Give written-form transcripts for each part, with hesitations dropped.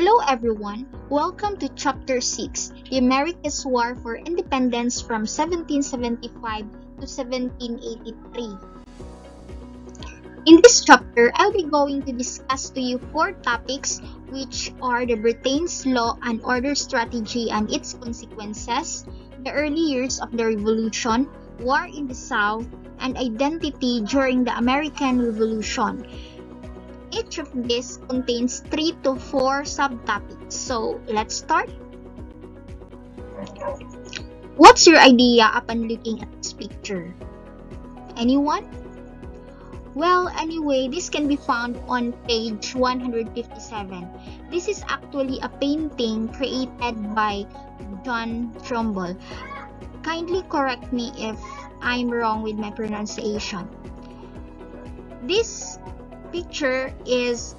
Hello everyone, welcome to Chapter 6, the America's War for Independence from 1775 to 1783. In this chapter, I'll be going to discuss to you 4 topics which are the Britain's law and order strategy and its consequences, the early years of the Revolution, war in the South, and identity during the American Revolution. Each of these contains 3 to 4 subtopics. So, let's start. What's your idea upon looking at this picture? Anyone? Well, anyway, this can be found on page 157. This is actually a painting created by John Trumbull. Kindly correct me if I'm wrong with my pronunciation. This picture is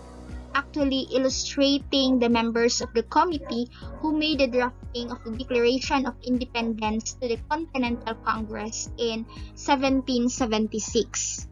actually illustrating the members of the committee who made the drafting of the Declaration of Independence to the Continental Congress in 1776.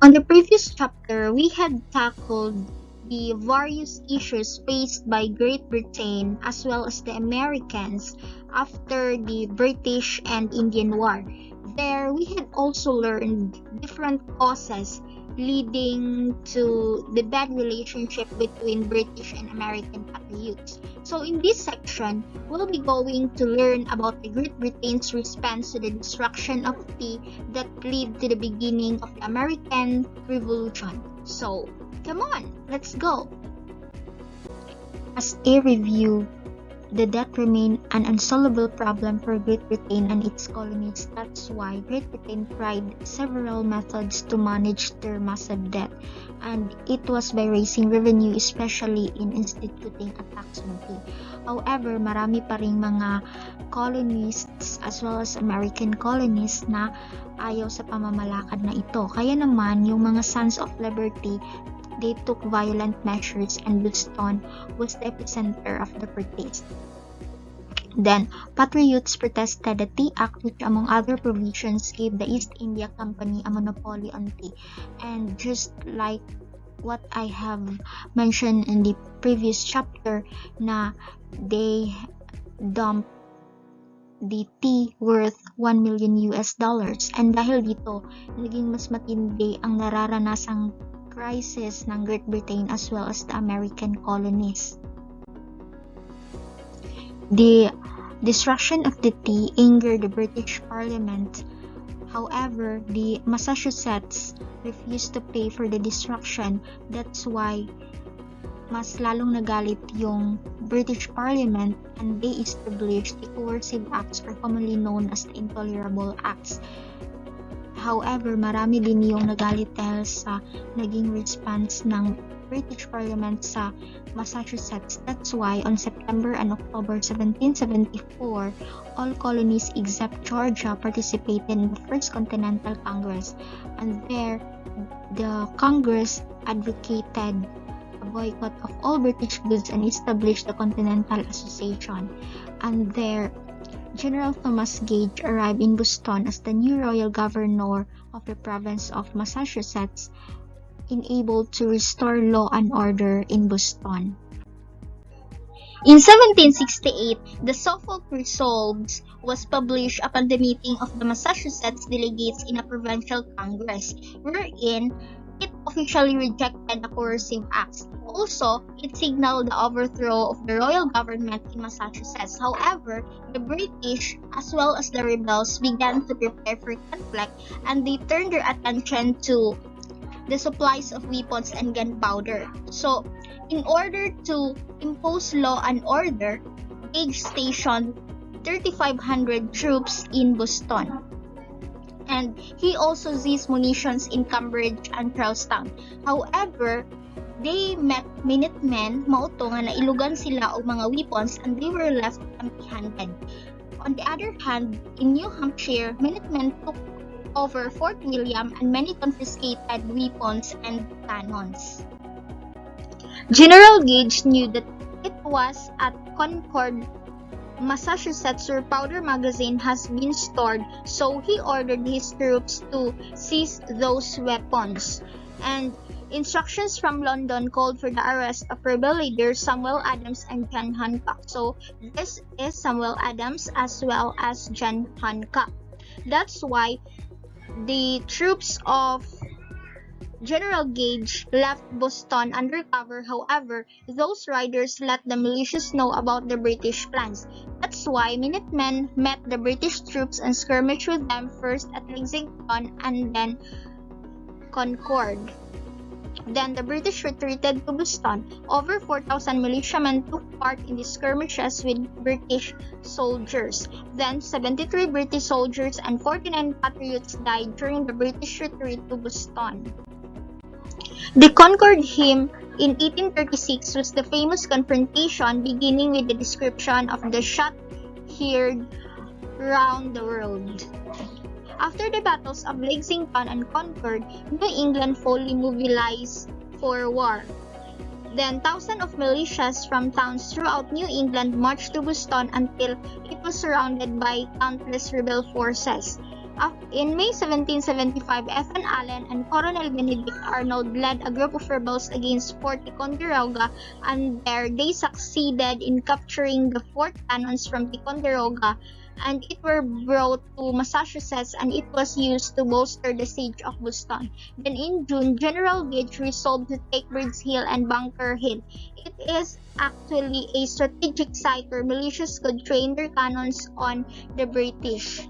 On the previous chapter, we had tackled the various issues faced by Great Britain as well as the Americans after the British and Indian War. There, we had also learned different causes leading to the bad relationship between British and American patriots. So in this section, we'll be going to learn about the Great Britain's response to the destruction of tea that led to the beginning of the American Revolution. So, come on, let's go! As a review, the debt remained an unsolvable problem for Great Britain and its colonies. That's why Great Britain tried several methods to manage their massive debt, and it was by raising revenue, especially in instituting a tax on tea. However, marami pa ring mga colonists as well as American colonists na ayaw sa pamamalakad na ito. Kaya naman, yung mga Sons of Liberty, they took violent measures, and Boston was the epicenter of the protest. Then, patriots protested the Tea Act, which among other provisions gave the East India Company a monopoly on tea. And just like what I have mentioned in the previous chapter, na they dumped the tea worth $1 million. And dahil dito, naging mas matindi ang nararanasang crisis ng Great Britain as well as the American colonies. The destruction of the tea angered the British Parliament. However, the Massachusetts refused to pay for the destruction. That's why mas lalong nagalit yung British Parliament, and they established the Coercive Acts, or commonly known as the Intolerable Acts. However, marami din yung nagalit dahil sa naging response ng British Parliament sa Massachusetts. That's why on September and October 1774, all colonies except Georgia participated in the First Continental Congress. And there, the Congress advocated a boycott of all British goods and established the Continental Association. And there, General Thomas Gage arrived in Boston as the new royal governor of the province of Massachusetts, enabled to restore law and order in Boston. In 1768, the Suffolk Resolves was published upon the meeting of the Massachusetts delegates in a provincial congress, wherein it officially rejected the Coercive Acts. Also, it signaled the overthrow of the royal government in Massachusetts. However, the British as well as the rebels began to prepare for conflict, and they turned their attention to the supplies of weapons and gunpowder. So, in order to impose law and order, Gage stationed 3,500 troops in Boston. And he also seized munitions in Cambridge and Charlestown. However, they met Minutemen, mauto nga nailugan sila og mga weapons, and they were left empty-handed. On the other hand, in New Hampshire, Minutemen took over Fort William and many confiscated weapons and cannons. General Gage knew that it was at Concord, Massachusetts, where powder magazine has been stored, so he ordered his troops to seize those weapons. And Instructions from London called for the arrest of rebel leaders Samuel Adams and John Hancock. So this is Samuel Adams as well as John Hancock. That's why the troops of General Gage left Boston undercover. However, those riders let the militias know about the British plans. That's why Minutemen met the British troops and skirmished with them first at Lexington and then Concord. Then the British retreated to Boston. Over 4,000 militiamen took part in the skirmishes with British soldiers. Then 73 British soldiers and 49 patriots died during the British retreat to Boston. The Concord hymn in 1836 was the famous confrontation, beginning with the description of the shot heard round the world. After the battles of Lexington and Concord, New England fully mobilized for war. Then thousands of militias from towns throughout New England marched to Boston until it was surrounded by countless rebel forces. In May 1775, F.N. Allen and Colonel Benedict Arnold led a group of rebels against Fort Ticonderoga, and there they succeeded in capturing the fort cannons from Ticonderoga, and it were brought to Massachusetts and it was used to bolster the siege of Boston. Then in June, General Gage resolved to take Birds Hill and Bunker Hill. It is actually a strategic site where militias could train their cannons on the British.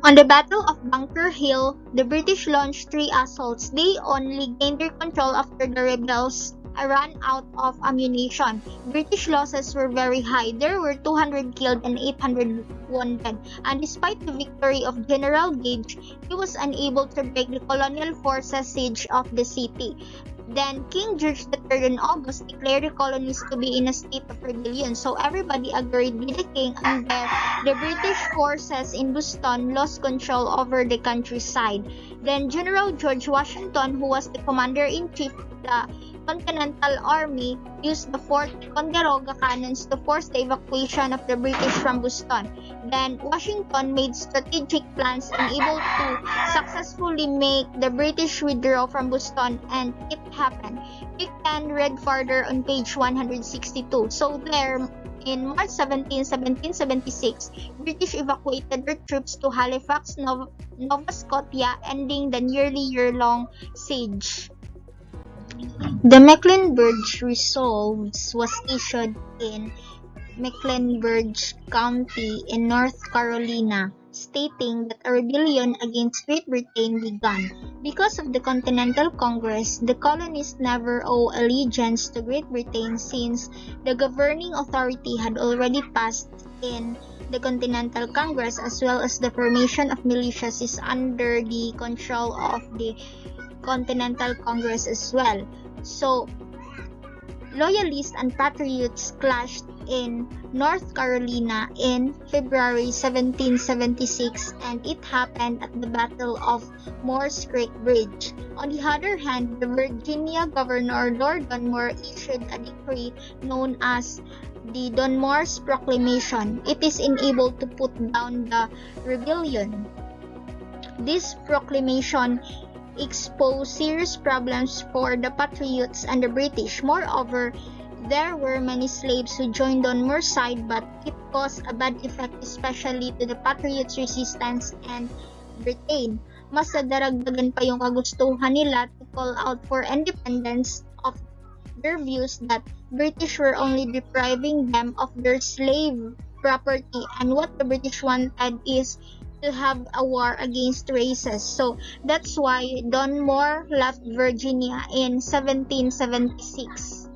On the Battle of Bunker Hill, the British launched 3 assaults. They only gained their control after the rebels ran out of ammunition. British losses were very high. There were 200 killed and 800 wounded. And despite the victory of General Gage, he was unable to break the colonial forces' siege of the city. Then King George III in August declared the colonies to be in a state of rebellion, so everybody agreed with the king, and then the British forces in Boston lost control over the countryside. Then General George Washington, who was the commander-in-chief of the Continental Army, used the Fort Ticonderoga cannons to force the evacuation of the British from Boston. Then Washington made strategic plans and able to successfully make the British withdraw from Boston, and it happened. You can read further on page 162. So there, in March 17, 1776, British evacuated their troops to Halifax, Nova Scotia, ending the nearly year-long siege. The Mecklenburg Resolves was issued in Mecklenburg County in North Carolina, stating that a rebellion against Great Britain began. Because of the Continental Congress, the colonies never owe allegiance to Great Britain since the governing authority had already passed in the Continental Congress, as well as the formation of militias is under the control of the Continental Congress as well. So, Loyalists and Patriots clashed in North Carolina in February 1776, and it happened at the Battle of Moores Creek Bridge. On the other hand, the Virginia Governor Lord Dunmore issued a decree known as the Dunmore's Proclamation. It is enabled to put down the rebellion. This proclamation exposed serious problems for the Patriots and the British. Moreover, there were many slaves who joined Dunmore's side, but it caused a bad effect especially to the Patriots' resistance and Britain. Mas nadaragdagan pa yung kagustuhan nila to call out for independence of their views that British were only depriving them of their slave property, and what the British wanted is to have a war against races. So that's why Dunmore left Virginia in 1776.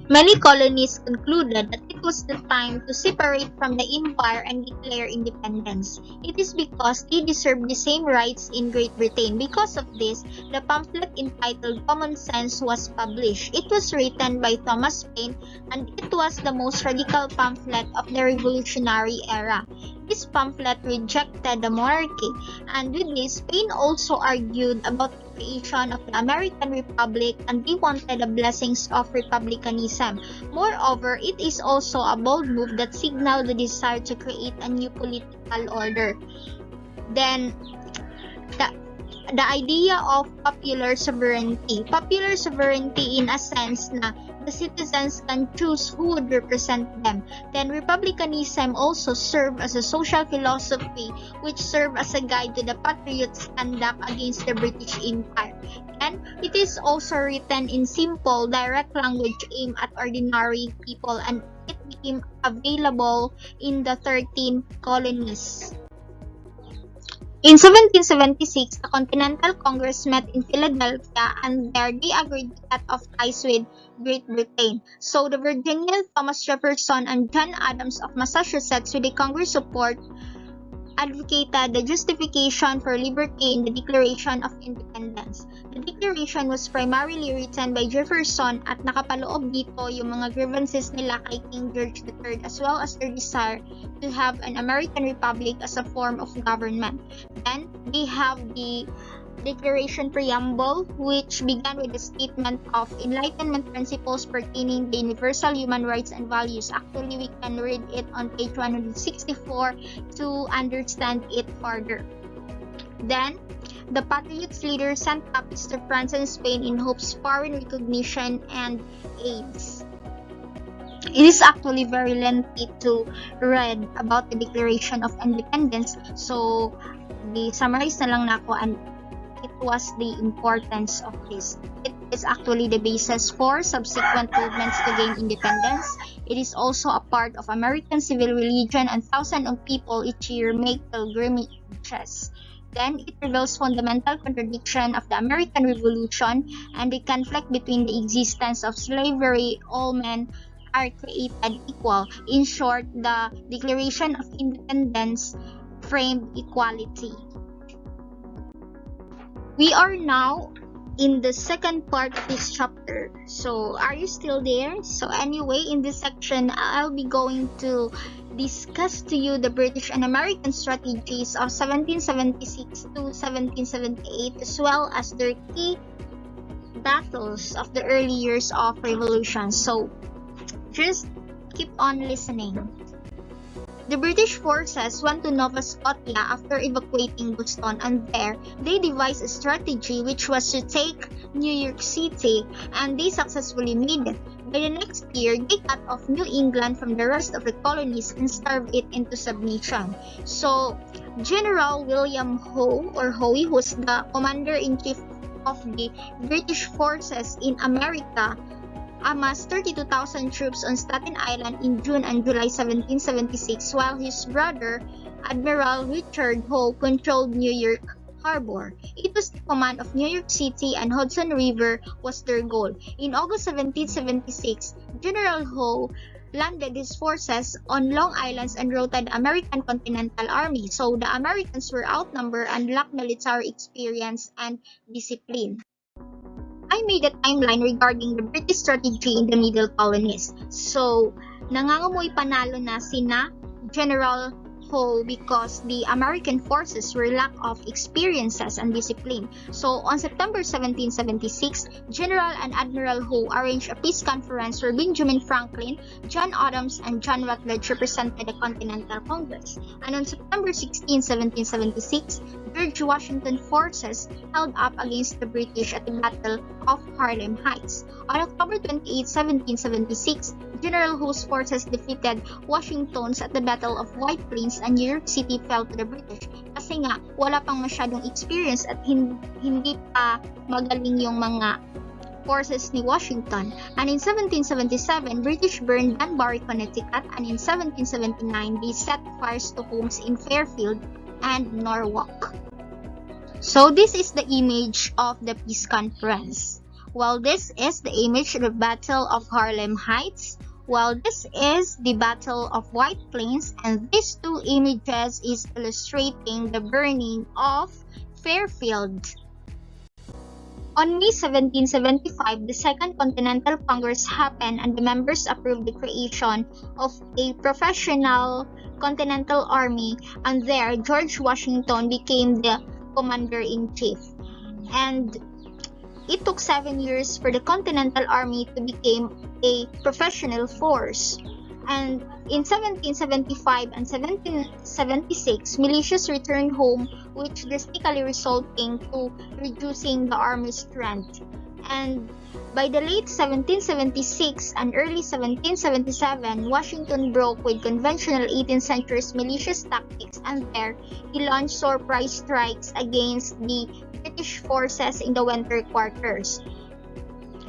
Many colonies concluded that it was the time to separate from the empire and declare independence. It is because they deserved the same rights in Great Britain. Because of this, the pamphlet entitled Common Sense was published. It was written by Thomas Paine, and it was the most radical pamphlet of the Revolutionary era. This pamphlet rejected the monarchy, and with this, Paine also argued about the creation of the American Republic, and he wanted the blessings of republicanism. Moreover, it is also a bold move that signaled the desire to create a new political order. Then, the idea of popular sovereignty. Popular sovereignty in a sense na the citizens can choose who would represent them. Then republicanism also served as a social philosophy which served as a guide to the patriots' conduct against the British Empire. And it is also written in simple, direct language aimed at ordinary people, and it became available in the 13 colonies. In 1776, the Continental Congress met in Philadelphia, and there they agreed to cut off ties with Great Britain. So the Virginian Thomas Jefferson and John Adams of Massachusetts, with the Congress support, advocated the justification for liberty in the Declaration of Independence. The Declaration was primarily written by Jefferson at nakapaloob dito yung mga grievances nila kay King George III as well as their desire to have an American Republic as a form of government. Then, they have the Declaration Preamble, which began with a statement of Enlightenment principles pertaining to universal human rights and values. Actually, we can read it on page 164 to understand it further. Then, the Patriots leader sent copies to France and Spain in hopes of foreign recognition and aids. It is actually very lengthy to read about the Declaration of Independence, so summarize na lang nako, and it was the importance of this. It is actually the basis for subsequent movements to gain independence. It is also a part of American civil religion, and thousands of people each year make pilgrimages. Then, it reveals fundamental contradiction of the American Revolution and the conflict between the existence of slavery. All men are created equal. In short, the Declaration of Independence framed equality. We are now in the second part of this chapter. So, are you still there? So, anyway, in this section, I'll be going to discuss to you the British and American strategies of 1776 to 1778, as well as their key battles of the early years of Revolution. So, just keep on listening. The British forces went to Nova Scotia after evacuating Boston, and there they devised a strategy which was to take New York City, and they successfully made it. By the next year, they cut off New England from the rest of the colonies and starved it into submission. So, General William Howe, or Howe, who was the commander-in-chief of the British forces in America, amassed 32,000 troops on Staten Island in June and July 1776, while his brother, Admiral Richard Howe, controlled New York Harbor. It was the command of New York City and Hudson River was their goal. In August 1776, General Howe landed his forces on Long Island and routed the American Continental Army. So the Americans were outnumbered and lacked military experience and discipline. I made a timeline regarding the British strategy in the Middle Colonies. So, nangangamoy panalo na sina General Howe because the American forces were lack of experiences and discipline. So, on September 1776, General and Admiral Howe arranged a peace conference where Benjamin Franklin, John Adams, and John Rutledge represented the Continental Congress. And on September 16, 1776, George Washington forces held up against the British at the Battle of Harlem Heights. On October 28, 1776, General Howe's forces defeated Washington's at the Battle of White Plains, and New York City fell to the British. Kasi nga, wala pang masyadong experience at hindi pa magaling yung mga forces ni Washington. And in 1777, British burned Danbury, Connecticut, and in 1779, they set fires to homes in Fairfield and Norwalk. So this is the image of the peace conference. Well, this is the image of the Battle of Harlem Heights. Well, this is the Battle of White Plains, and these two images is illustrating the burning of Fairfield. On May 1775, the Second Continental Congress happened, and the members approved the creation of a professional Continental Army, and there George Washington became the commander-in-chief. And it took 7 years for the Continental Army to become a professional force. And in 1775 and 1776, militias returned home, which drastically resulting to reducing the army's strength. And by the late 1776 and early 1777, Washington broke with conventional 18th century militias tactics, and there he launched surprise strikes against the British forces in the winter quarters.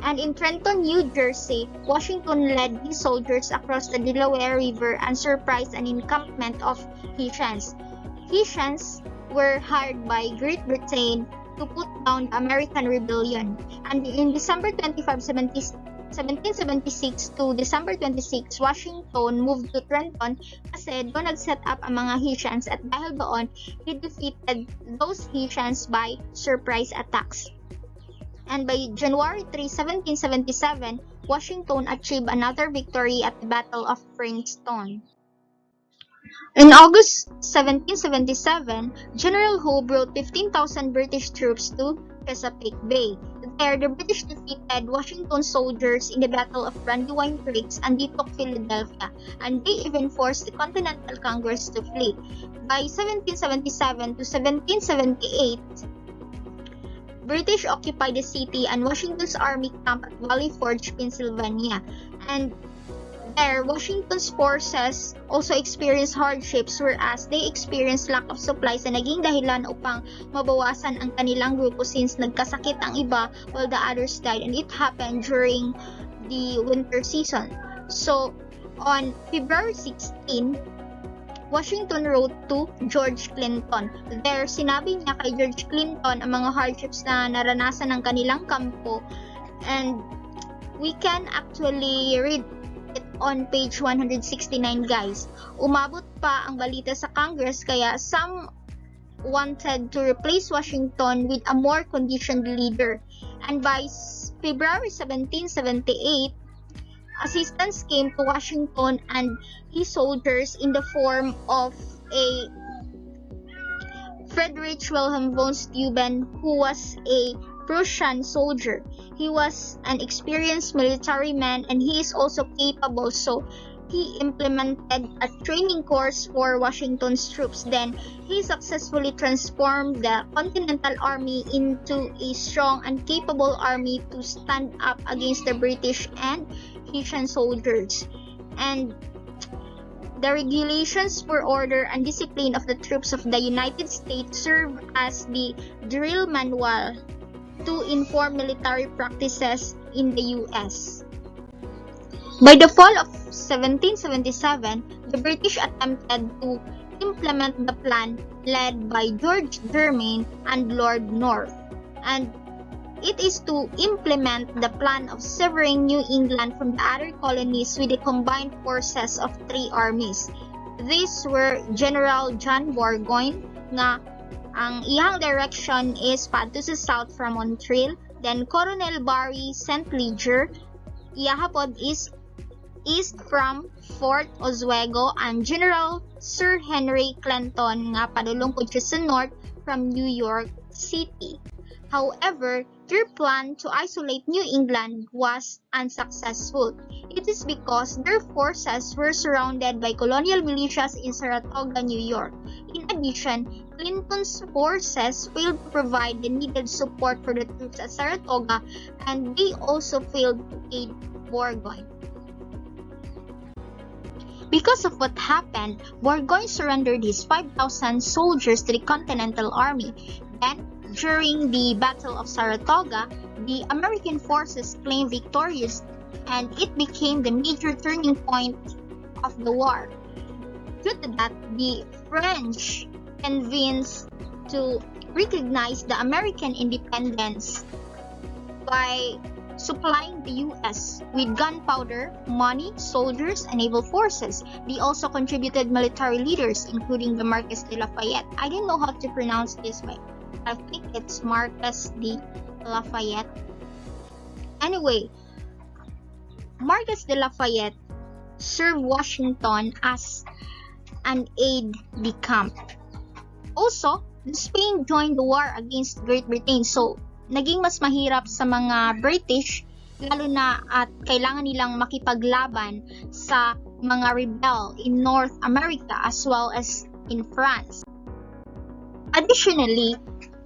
And in Trenton, New Jersey, Washington led his soldiers across the Delaware River and surprised an encampment of Hessians. Hessians were hired by Great Britain to put down the American Rebellion. And in December 25, 1776 to December 26, Washington moved to Trenton kasi doon nag-set up ang mga Hessians, at dahil doon, he defeated those Hessians by surprise attacks. And by January 3, 1777, Washington achieved another victory at the Battle of Princeton. In August 1777, General Howe brought 15,000 British troops to Chesapeake Bay. There, the British defeated Washington soldiers in the Battle of Brandywine Creek, and they took Philadelphia, and they even forced the Continental Congress to flee. By 1777 to 1778, British occupied the city and Washington's army camped at Valley Forge, Pennsylvania. And there, Washington's forces also experienced hardships, whereas they experienced lack of supplies na naging dahilan upang mabawasan ang kanilang grupo since nagkasakit ang iba while the others died, and it happened during the winter season. So, on February 16, Washington wrote to George Clinton. There, sinabi niya kay George Clinton ang mga hardships na naranasan ng kanilang kampo, and we can actually read it on page 169, guys. Umabot pa ang balita sa Congress, kaya some wanted to replace Washington with a more conditioned leader. And by February 1778, assistance came to Washington and his soldiers in the form of a Friedrich Wilhelm von Steuben, who was a Prussian soldier. He was an experienced military man, and he is also capable, so he implemented a training course for Washington's troops. Then he successfully transformed the Continental Army into a strong and capable army to stand up against the British and Hessian soldiers. And the regulations for order and discipline of the troops of the United States serve as the drill manual to inform military practices in the U.S. By the fall of 1777, the British attempted to implement the plan led by George Germain and Lord North, and it is to implement the plan of severing New England from the other colonies with the combined forces of three armies. These were General John Burgoyne, nga ang iyang direction is padto sa south from Montreal. Then Colonel Barry St. Leger, iyahapod is east from Fort Oswego, and General Sir Henry Clinton nga padulong pud siya sa north from New York City. However, their plan to isolate New England was unsuccessful. It is because their forces were surrounded by colonial militias in Saratoga, New York. In addition, Clinton's forces failed to provide the needed support for the troops at Saratoga, and they also failed to aid Burgoyne. Because of what happened, Burgoyne surrendered his 5,000 soldiers to the Continental Army. Then, during the Battle of Saratoga, the American forces claimed victorious, and it became the major turning point of the war. Due to that, the French convinced to recognize the American independence by supplying the U.S. with gunpowder, money, soldiers, and naval forces. They also contributed military leaders, including the Marquis de Lafayette. I didn't know how to pronounce this, but I think it's Marquis de Lafayette. Anyway, Marquis de Lafayette served Washington as an aide-de-camp. Also, Spain joined the war against Great Britain, so naging mas mahirap sa mga British, lalo na at kailangan nilang makipaglaban sa mga rebel in North America as well as in France. Additionally,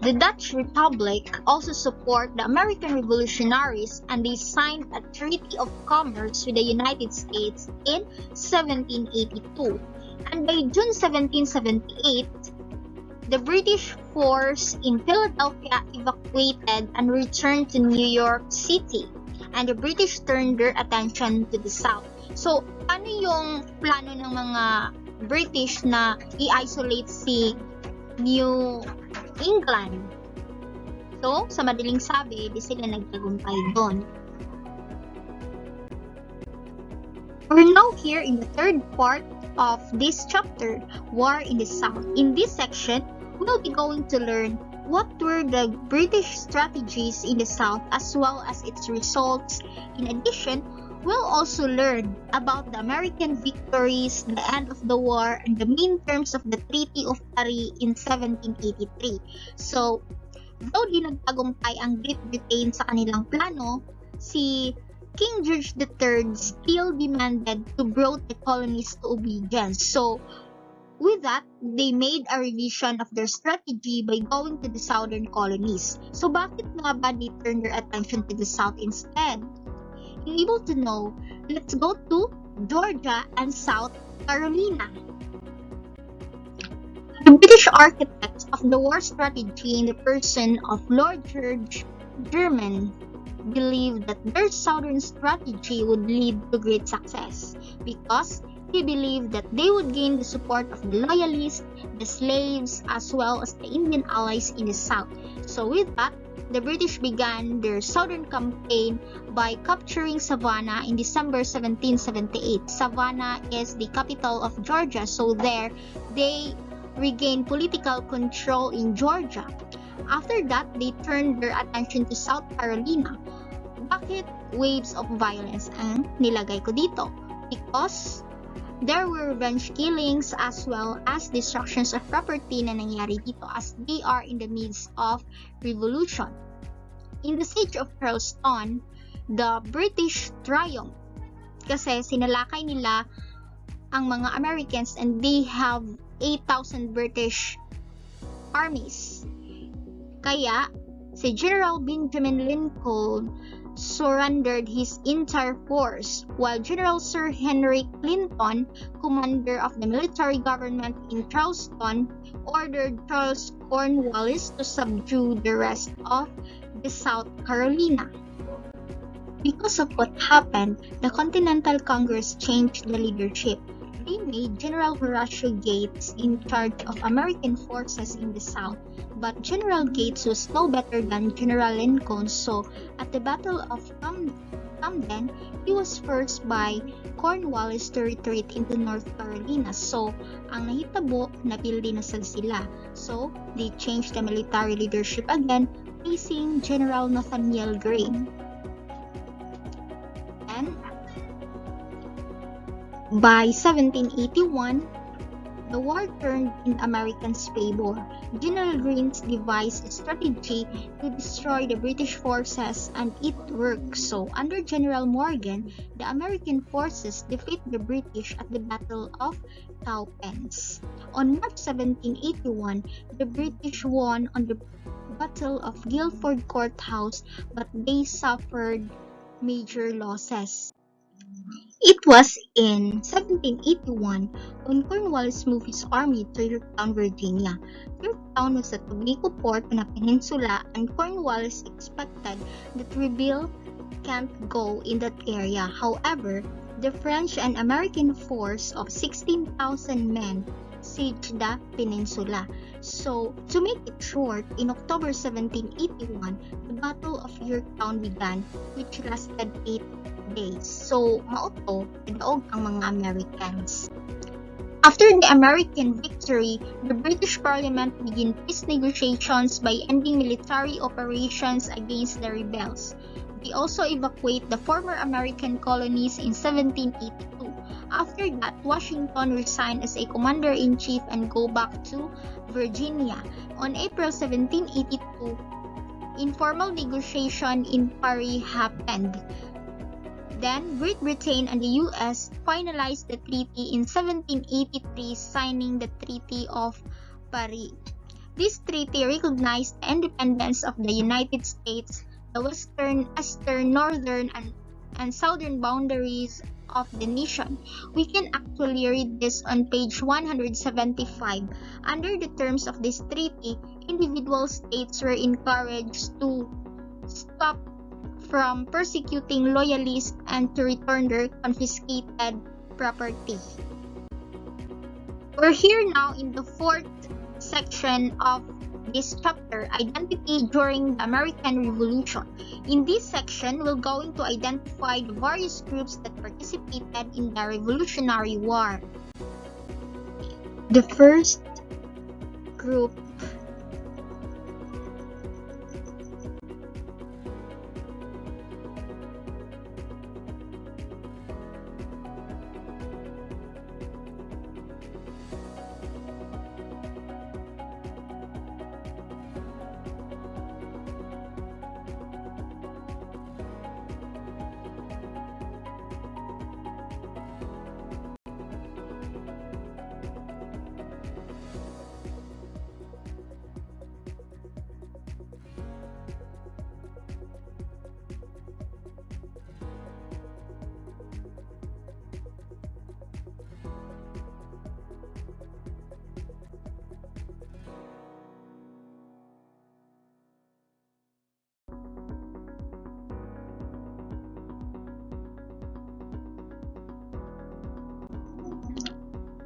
the Dutch Republic also support the American revolutionaries, and they signed a Treaty of Commerce with the United States in 1782. And by June 1778, the British force in Philadelphia evacuated and returned to New York City, and the British turned their attention to the South. So, ano yung plano ng mga British na i-isolate si New England? So, sa madaling sabi, di sila nagtagumpay doon. We're now here in the third part of this chapter, War in the South. In this section, we'll be going to learn what were the British strategies in the South as well as its results. In addition, we'll also learn about the American victories, the end of the war, and the main terms of the Treaty of Paris in 1783. So, though di nagtagumpay ang Great Britain sa kanilang plano, si King George III still demanded to brought the colonies to obedience. So, with that, they made a revision of their strategy by going to the southern colonies. So, bakit nga ba they turned their attention to the south instead? You're able to know, let's go to Georgia and South Carolina. The British architects of the war strategy in the person of Lord George German believed that their southern strategy would lead to great success because he believed that they would gain the support of the loyalists, the slaves, as well as the Indian allies in the south. So with that, the British began their southern campaign by capturing Savannah in December 1778. Savannah is the capital of Georgia, so there they regained political control in Georgia. After that, they turned their attention to South Carolina. Bakit waves of violence ang nilagay ko dito? Because there were revenge killings as well as destructions of property na nangyari dito as they are in the midst of revolution. In the siege of Charleston, the British triumphed kasi sinalakay nila ang mga Americans and they have 8,000 British armies. Kaya, si General Benjamin Lincoln surrendered his entire force, while General Sir Henry Clinton, commander of the military government in Charleston, ordered Charles Cornwallis to subdue the rest of the South Carolina. Because of what happened, the Continental Congress changed the leadership. They made General Horatio Gates in charge of American forces in the South, but General Gates was no better than General Lincoln, so at the Battle of Camden, he was forced by Cornwallis to retreat into North Carolina. So, ang nahitabo, napildi na sila. So, they changed the military leadership again, placing General Nathaniel Greene. And by 1781, the war turned in Americans' favor. General Greene devised a strategy to destroy the British forces and it worked. So, under General Morgan, the American forces defeat the British at the Battle of Cowpens. On March 1781, the British won on the Battle of Guilford Courthouse, but they suffered major losses. It was in 1781 when Cornwallis moved his army to Yorktown, Virginia. Yorktown was a tobacco port on a peninsula, and Cornwallis expected that rebel can't go in that area. However, the French and American force of 16,000 men sieged the peninsula. So, to make it short, in October 1781, the Battle of Yorktown began, which lasted 8 days. So, mauto, nadaog ang mga Americans. After the American victory, the British Parliament began peace negotiations by ending military operations against the rebels. They also evacuate the former American colonies in 1782. After that, Washington resigned as a commander-in-chief and go back to Virginia. On April 1782, informal negotiation in Paris happened. Then, Great Britain and the US finalized the treaty in 1783, signing the Treaty of Paris. This treaty recognized the independence of the United States, the western, eastern, northern, and southern boundaries of the nation. We can actually read this on page 175. Under the terms of this treaty, individual states were encouraged to stop from persecuting loyalists and to return their confiscated property. We're here now in the fourth section of this chapter, Identity during the American Revolution. In this section, we're going to identify the various groups that participated in the Revolutionary War. The first group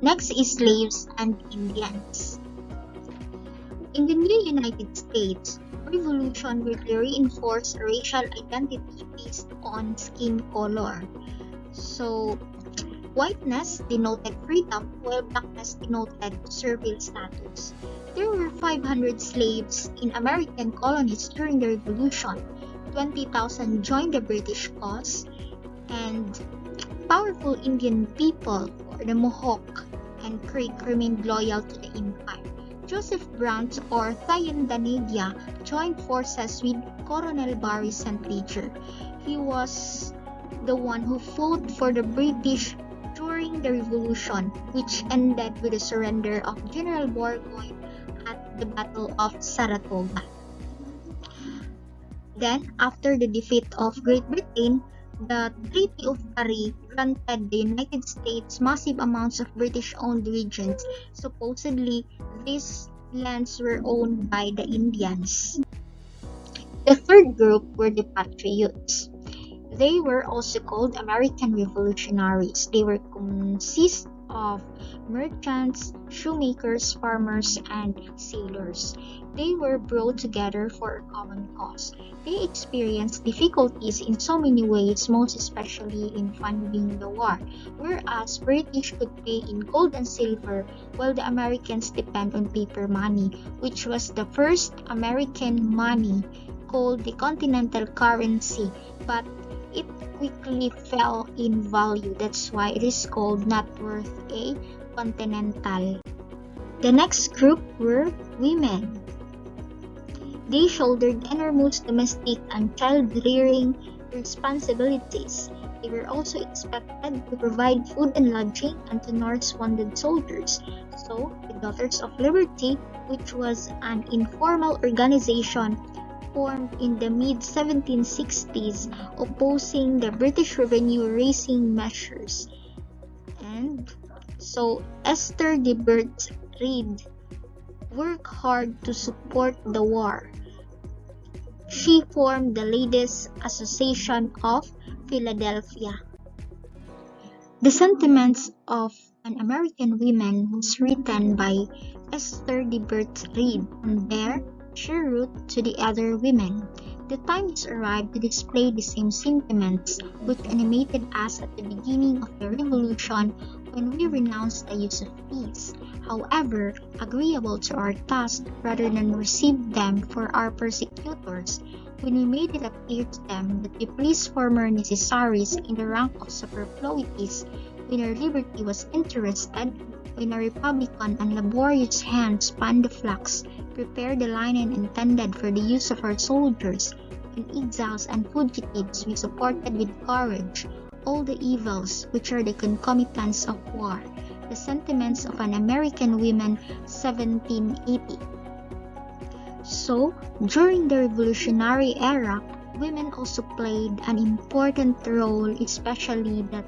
Next is slaves and Indians. In the new United States, revolution greatly reinforced racial identity based on skin color. So, whiteness denoted freedom, while blackness denoted servile status. There were 500 slaves in American colonies during the Revolution. 20,000 joined the British cause, and powerful Indian people, or the Mohawk and Creek, remained loyal to the empire. Joseph Brant, or Thayendanegea, joined forces with Colonel Barry St. Leger. He was the one who fought for the British during the Revolution, which ended with the surrender of General Burgoyne at the Battle of Saratoga. Then, after the defeat of Great Britain, the Treaty of Paris granted the United States massive amounts of British-owned regions. Supposedly, these lands were owned by the Indians. The third group were the Patriots. They were also called American Revolutionaries. They were consist of merchants, shoemakers, farmers, and sailors. They were brought together for a common cause. They experienced difficulties in so many ways, most especially in funding the war, whereas British could pay in gold and silver, while the Americans depend on paper money, which was the first American money called the Continental Currency, but it quickly fell in value. That's why it is called not worth a continental. The next group were women. They shouldered enormous domestic and child-rearing responsibilities. They were also expected to provide food and lodging and to nurse wounded soldiers. So, the Daughters of Liberty, which was an informal organization formed in the mid-1760s, opposing the British revenue-raising measures. And so, Esther de Burt Reed worked hard to support the war. She formed the Ladies' Association of Philadelphia. The Sentiments of an American Woman was written by Esther de Burt Reed, and there she wrote to the other women. The time has arrived to display the same sentiments which animated us at the beginning of the Revolution when we renounced the use of peace, however agreeable to our task, rather than receive them for our persecutors, when we made it appear to them that we placed former necessaries in the rank of superfluities, when our liberty was interested, when a republican and laborious hand spun the flax, prepared the linen intended for the use of our soldiers, when exiles and fugitives we supported with courage, all the evils which are the concomitants of war, the sentiments of an American woman, 1780. So, during the Revolutionary era, women also played an important role, especially that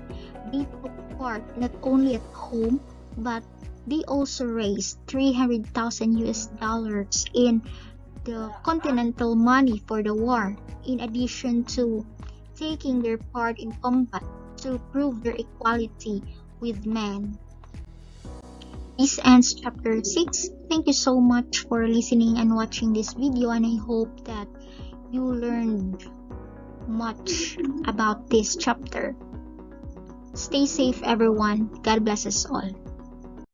they took part not only at home, but they also raised 300,000 US dollars in the continental money for the war, in addition to taking their part in combat to prove their equality with men. This ends chapter 6. Thank you so much for listening and watching this video, and I hope that you learned much about this chapter. Stay safe, everyone. God bless us all.